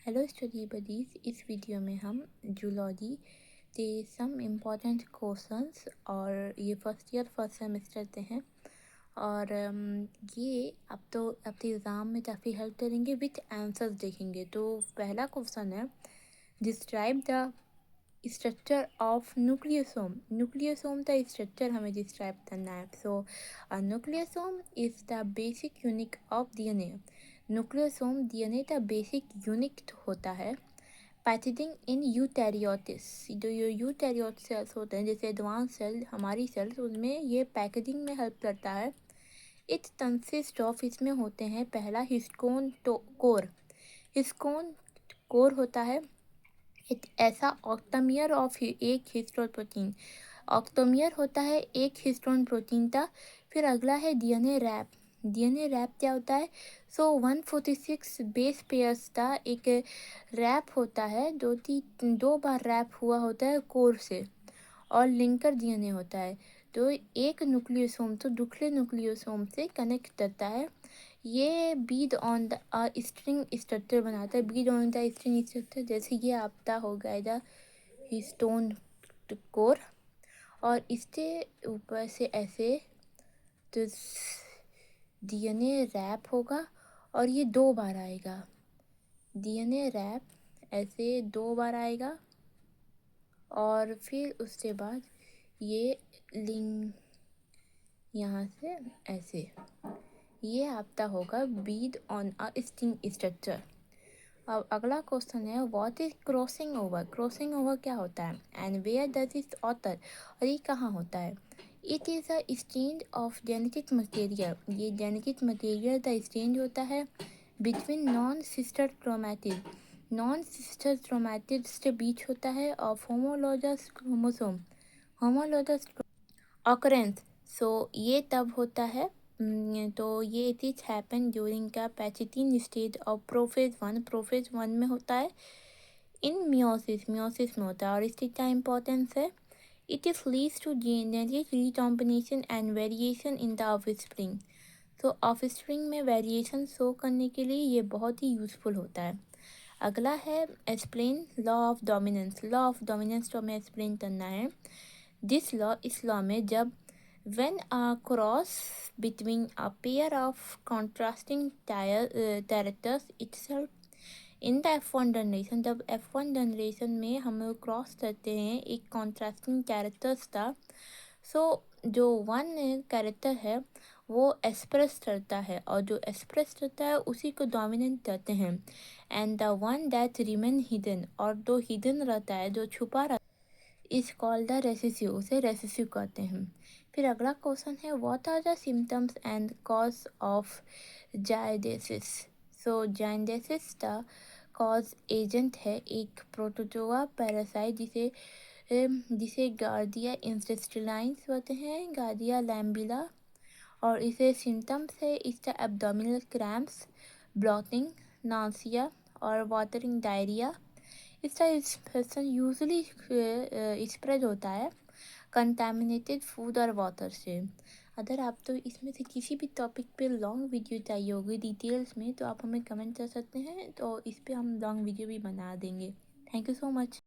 Hello study buddies. इस video में हम जूलॉजी के सम इम्पॉर्टेंट क्वेश्चंस और ये फर्स्ट ईयर फर्स्ट सेमेस्टर के हैं और ये अब तो एग्ज़ाम में काफ़ी हेल्प करेंगे विथ आंसर्स देखेंगे। तो पहला क्वेश्चन है, describe the structure of nucleosome. Nucleosome का स्ट्रक्चर हमें डिस्क्राइब करना है। So nucleosome is the basic unit of DNA. Nucleosome DNA का बेसिक यूनिट होता है। पैकेजिंग इन यूकैरियोट्स, जो ये यूकैरियोट सेल्स होते हैं जैसे एडवांस सेल हमारी सेल्स, उनमें ये पैकेजिंग में हेल्प करता है। इट कंसिस्ट ऑफ, इसमें होते हैं पहला हिस्टोन कोर। हिस्टोन कोर होता है एक ऐसा ऑक्टामियर ऑफ एक हिस्टोन प्रोटीन। ऑक्टोमियर होता है एक हिस्टोन प्रोटीन का। फिर अगला है डीएनए रैप। डीएनए रैप क्या होता है? 146 बेस पेयर्स का एक रैप होता है, जो कि 2 बार रैप हुआ होता है कोर से, और लिंकर डीएनए होता है तो एक न्यूक्लियोसोम तो दूसरे न्यूक्लियोसोम से कनेक्ट करता है। ये Beed on the string structure बनाता है। Beed on the string structure, जैसे ये आपका हो गया हिस्टोन कोर, और इसके ऊपर से ऐसे तो डीएनए रैप होगा और ये 2 बार आएगा। डीएनए रैप ऐसे 2 बार आएगा और फिर उसके बाद ये लिंक यहाँ से ऐसे, ये आपका होगा bead on a string structure. अब अगला क्वेश्चन है, what is crossing over. Crossing over क्या होता है and where does it author, और ये कहाँ होता है? It is a exchange of genetic material. ये जेनेटिक मटेरियल का एक्सचेंज होता है between non sister chromatid. Non sister chromatids के बीच होता है of homologous chromosome. Homologous occurrence, so ये तब होता है तो ये इट हैपन ड्यूरिंग का पैचिटिन स्टेज ऑफ प्रोफेज 1। प्रोफेज 1 में होता है। इन मियोसिस, मियोसिस में होता है। और इसकी क्या इंपॉर्टेंस है? It is leads to genetic recombination and variation in the offspring. तो ऑफस्प्रिंग में वेरिएशन शो करने के लिए ये बहुत ही यूजफुल होता है। अगला है explain law of dominance. Law of dominance तो हमें एक्सप्लेन करना है। दिस लॉ, इस लॉ में जब when a cross between a pair of contrasting characters itself in the F1 generation, जब F1 जनरेशन में हम लोग क्रॉस करते हैं एक कॉन्ट्रास्टिंग कैरेक्टर्स का, सो जो वन कैरेक्टर है वो एक्सप्रेस करता है, और जो एक्सप्रेस करता है उसी को डोमिनेंट कहते हैं। And the one that remain hidden, और जो हिडन रहता है, जो छुपा रहता है, इज कॉल्ड द रेसिसिव, उसे रेसिसिव कहते हैं। फिर अगला क्वेश्चन है, what are the symptoms and cause of जायडेसिस। सो जायडेसिस का कॉज एजेंट है एक प्रोटोजोआ पैरासाइट जिसे गार्डिया इंटेस्टिलाइंस कहते हैं, गार्डिया लैम्बिला। और इसे सिम्टम्स है इसका एब्डोमिनल क्रैम्प्स, ब्लॉटिंग, नासिया और वाटरिंग डायरिया। इसका इन्फेक्शन यूजली स्प्रेड होता है कंटामिनेटेड फूड और वाटर से। अगर आप तो इसमें से किसी भी टॉपिक पे लॉन्ग वीडियो चाहिए होगी डिटेल्स में, तो आप हमें कमेंट कर सकते हैं, तो इस पे हम लॉन्ग वीडियो भी बना देंगे। Thank you so much.